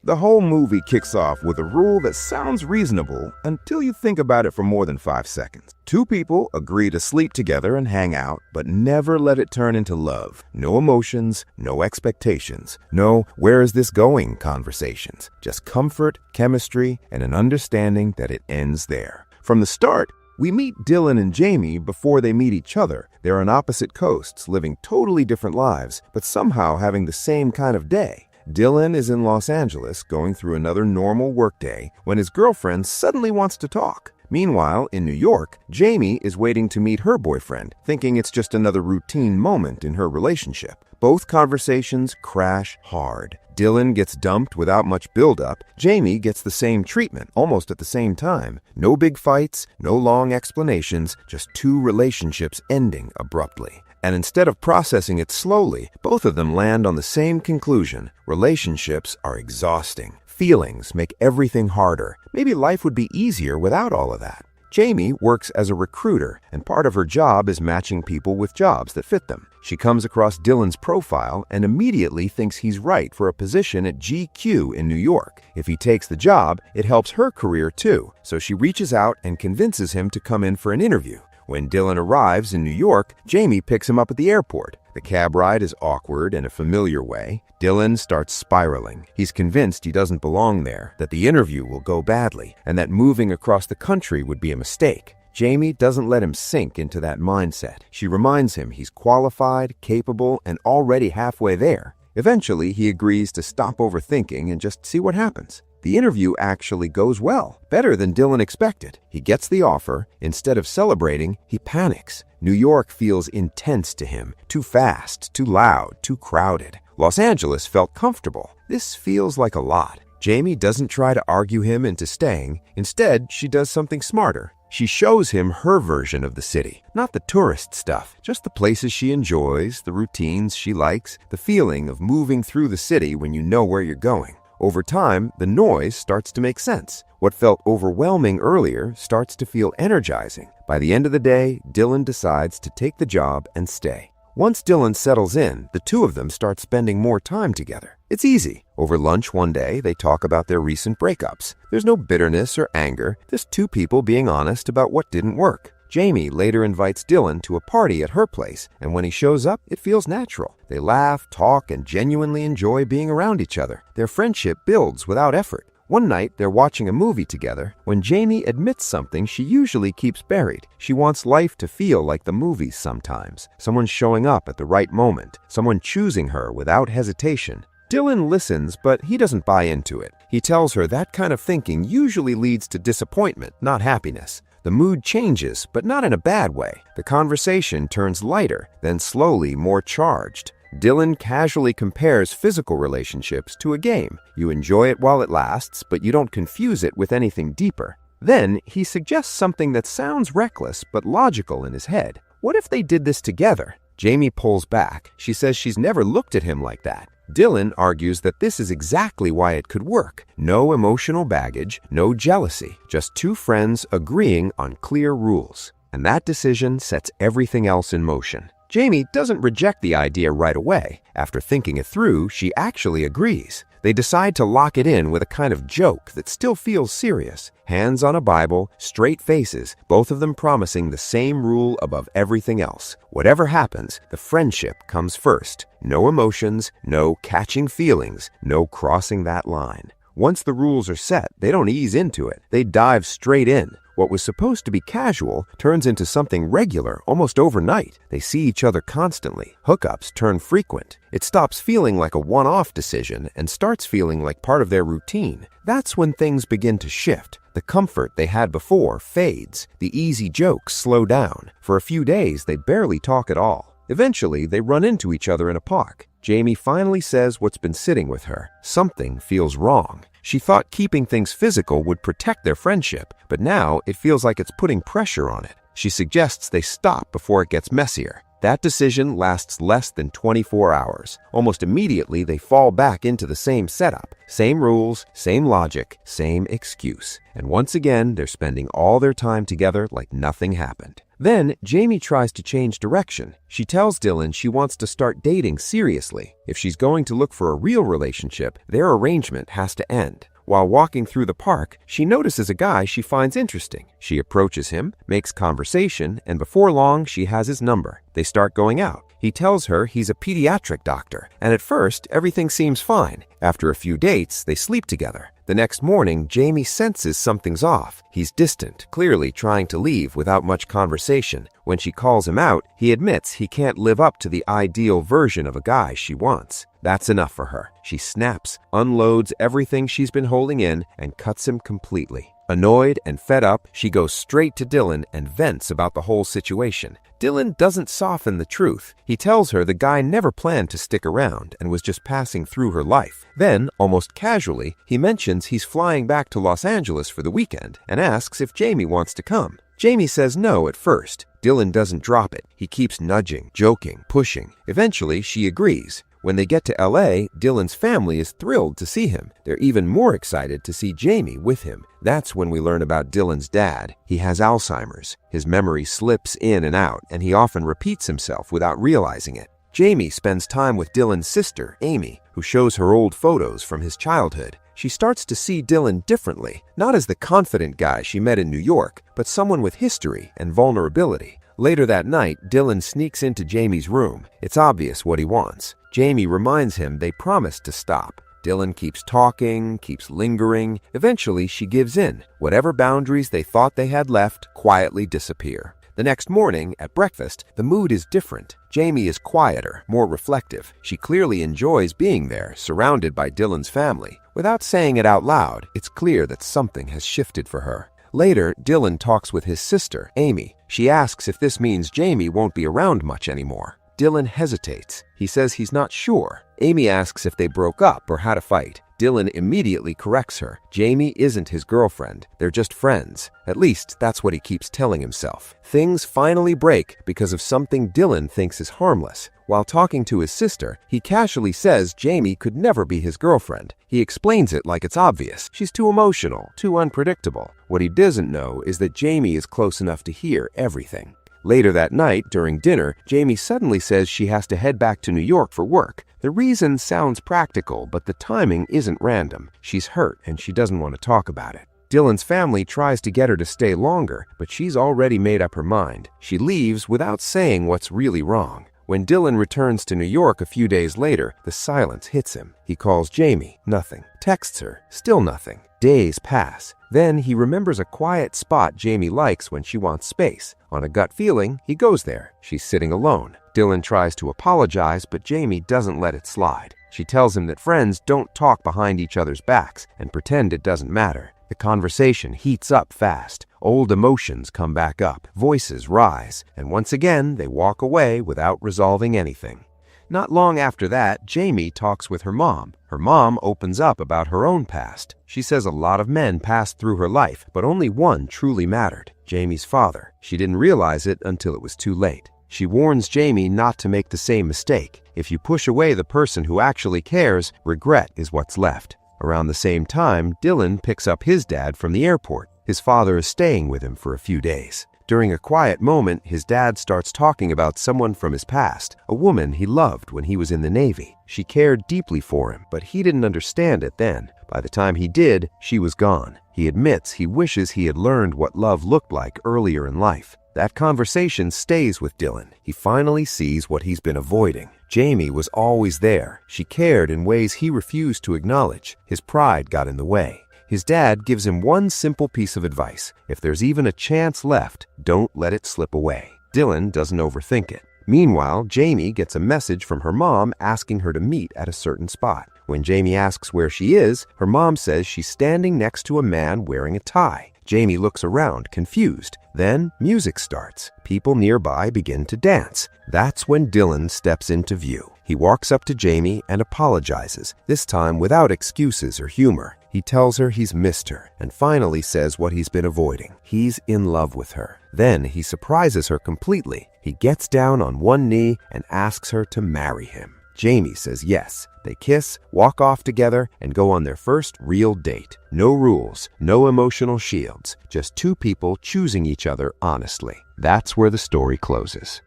The whole movie kicks off with a rule that sounds reasonable until you think about it for more than 5 seconds. Two people agree to sleep together and hang out, but never let it turn into love. No emotions, no expectations, no "where is this going" conversations. Just comfort, chemistry, and an understanding that it ends there. From the start, we meet Dylan and Jamie before they meet each other. They're on opposite coasts, living totally different lives, but somehow having the same kind of day. Dylan is in Los Angeles going through another normal workday when his girlfriend suddenly wants to talk. Meanwhile, in New York, Jamie is waiting to meet her boyfriend, thinking it's just another routine moment in her relationship. Both conversations crash hard. Dylan gets dumped without much buildup. Jamie gets the same treatment, almost at the same time. No big fights, no long explanations, just two relationships ending abruptly. And instead of processing it slowly, both of them land on the same conclusion. Relationships are exhausting. Feelings make everything harder. Maybe life would be easier without all of that. Jamie works as a recruiter, and part of her job is matching people with jobs that fit them. She comes across Dylan's profile and immediately thinks he's right for a position at GQ in New York. If he takes the job, it helps her career too, so she reaches out and convinces him to come in for an interview. When Dylan arrives in New York, Jamie picks him up at the airport. The cab ride is awkward in a familiar way. Dylan starts spiraling. He's convinced he doesn't belong there, that the interview will go badly, and that moving across the country would be a mistake. Jamie doesn't let him sink into that mindset. She reminds him he's qualified, capable, and already halfway there. Eventually, he agrees to stop overthinking and just see what happens. The interview actually goes well, better than Dylan expected. He gets the offer. Instead of celebrating, he panics. New York feels intense to him, too fast, too loud, too crowded. Los Angeles felt comfortable. This feels like a lot. Jamie doesn't try to argue him into staying. Instead, she does something smarter. She shows him her version of the city, not the tourist stuff, just the places she enjoys, the routines she likes, the feeling of moving through the city when you know where you're going. Over time, the noise starts to make sense. What felt overwhelming earlier starts to feel energizing. By the end of the day, Dylan decides to take the job and stay. Once Dylan settles in, the two of them start spending more time together. It's easy. Over lunch one day, they talk about their recent breakups. There's no bitterness or anger, just two people being honest about what didn't work. Jamie later invites Dylan to a party at her place, and when he shows up, it feels natural. They laugh, talk, and genuinely enjoy being around each other. Their friendship builds without effort. One night, they're watching a movie together when Jamie admits something she usually keeps buried. She wants life to feel like the movies sometimes. Someone showing up at the right moment. Someone choosing her without hesitation. Dylan listens, but he doesn't buy into it. He tells her that kind of thinking usually leads to disappointment, not happiness. The mood changes, but not in a bad way. The conversation turns lighter, then slowly more charged. Dylan casually compares physical relationships to a game. You enjoy it while it lasts, but you don't confuse it with anything deeper. Then he suggests something that sounds reckless but logical in his head. What if they did this together? Jamie pulls back. She says she's never looked at him like that. Dylan argues that this is exactly why it could work. No emotional baggage, no jealousy, just two friends agreeing on clear rules. And that decision sets everything else in motion. Jamie doesn't reject the idea right away. After thinking it through, she actually agrees. They decide to lock it in with a kind of joke that still feels serious. Hands on a Bible, straight faces, both of them promising the same rule above everything else. Whatever happens, the friendship comes first. No emotions, no catching feelings, no crossing that line. Once the rules are set, they don't ease into it. They dive straight in. What was supposed to be casual turns into something regular almost overnight. They see each other constantly. Hookups turn frequent. It stops feeling like a one-off decision and starts feeling like part of their routine. That's when things begin to shift. The comfort they had before fades. The easy jokes slow down. For a few days, they barely talk at all. Eventually, they run into each other in a park. Jamie finally says what's been sitting with her. Something feels wrong. She thought keeping things physical would protect their friendship, but now it feels like it's putting pressure on it. She suggests they stop before it gets messier. That decision lasts less than 24 hours. Almost immediately, they fall back into the same setup. Same rules, same logic, same excuse. And once again, they're spending all their time together like nothing happened. Then, Jamie tries to change direction. She tells Dylan she wants to start dating seriously. If she's going to look for a real relationship, their arrangement has to end. While walking through the park, she notices a guy she finds interesting. She approaches him, makes conversation, and before long, she has his number. They start going out. He tells her he's a pediatric doctor, and at first, everything seems fine. After a few dates, they sleep together. The next morning, Jamie senses something's off. He's distant, clearly trying to leave without much conversation. When she calls him out, he admits he can't live up to the ideal version of a guy she wants. That's enough for her. She snaps, unloads everything she's been holding in, and cuts him completely. Annoyed and fed up, she goes straight to Dylan and vents about the whole situation. Dylan doesn't soften the truth. He tells her the guy never planned to stick around and was just passing through her life. Then, almost casually, he mentions he's flying back to Los Angeles for the weekend and asks if Jamie wants to come. Jamie says no at first. Dylan doesn't drop it. He keeps nudging, joking, pushing. Eventually, she agrees. When they get to LA, Dylan's family is thrilled to see him. They're even more excited to see Jamie with him. That's when we learn about Dylan's dad. He has Alzheimer's. His memory slips in and out, and he often repeats himself without realizing it. Jamie spends time with Dylan's sister, Amy, who shows her old photos from his childhood. She starts to see Dylan differently, not as the confident guy she met in New York, but someone with history and vulnerability. Later that night, Dylan sneaks into Jamie's room. It's obvious what he wants. Jamie reminds him they promised to stop. Dylan keeps talking, keeps lingering. Eventually, she gives in. Whatever boundaries they thought they had left quietly disappear. The next morning, at breakfast, the mood is different. Jamie is quieter, more reflective. She clearly enjoys being there, surrounded by Dylan's family. Without saying it out loud, it's clear that something has shifted for her. Later, Dylan talks with his sister, Amy. She asks if this means Jamie won't be around much anymore. Dylan hesitates. He says he's not sure. Amy asks if they broke up or had a fight. Dylan immediately corrects her. Jamie isn't his girlfriend. They're just friends. At least, that's what he keeps telling himself. Things finally break because of something Dylan thinks is harmless. While talking to his sister, he casually says Jamie could never be his girlfriend. He explains it like it's obvious. She's too emotional, too unpredictable. What he doesn't know is that Jamie is close enough to hear everything. Later that night, during dinner, Jamie suddenly says she has to head back to New York for work. The reason sounds practical, but the timing isn't random. She's hurt and she doesn't want to talk about it. Dylan's family tries to get her to stay longer, but she's already made up her mind. She leaves without saying what's really wrong. When Dylan returns to New York a few days later, the silence hits him. He calls Jamie, nothing. Texts her, still nothing. Days pass. Then he remembers a quiet spot Jamie likes when she wants space. On a gut feeling, he goes there. She's sitting alone. Dylan tries to apologize, but Jamie doesn't let it slide. She tells him that friends don't talk behind each other's backs and pretend it doesn't matter. The conversation heats up fast. Old emotions come back up. Voices rise. And once again, they walk away without resolving anything. Not long after that, Jamie talks with her mom. Her mom opens up about her own past. She says a lot of men passed through her life, but only one truly mattered, Jamie's father. She didn't realize it until it was too late. She warns Jamie not to make the same mistake. If you push away the person who actually cares, regret is what's left. Around the same time, Dylan picks up his dad from the airport. His father is staying with him for a few days. During a quiet moment, his dad starts talking about someone from his past, a woman he loved when he was in the Navy. She cared deeply for him, but he didn't understand it then. By the time he did, she was gone. He admits he wishes he had learned what love looked like earlier in life. That conversation stays with Dylan. He finally sees what he's been avoiding. Jamie was always there. She cared in ways he refused to acknowledge. His pride got in the way. His dad gives him one simple piece of advice. If there's even a chance left, don't let it slip away. Dylan doesn't overthink it. Meanwhile, Jamie gets a message from her mom asking her to meet at a certain spot. When Jamie asks where she is, her mom says she's standing next to a man wearing a tie. Jamie looks around, confused. Then music starts. People nearby begin to dance. That's when Dylan steps into view. He walks up to Jamie and apologizes, this time without excuses or humor. He tells her he's missed her and finally says what he's been avoiding. He's in love with her. Then he surprises her completely. He gets down on one knee and asks her to marry him. Jamie says yes. They kiss, walk off together, and go on their first real date. No rules, no emotional shields, just two people choosing each other honestly. That's where the story closes.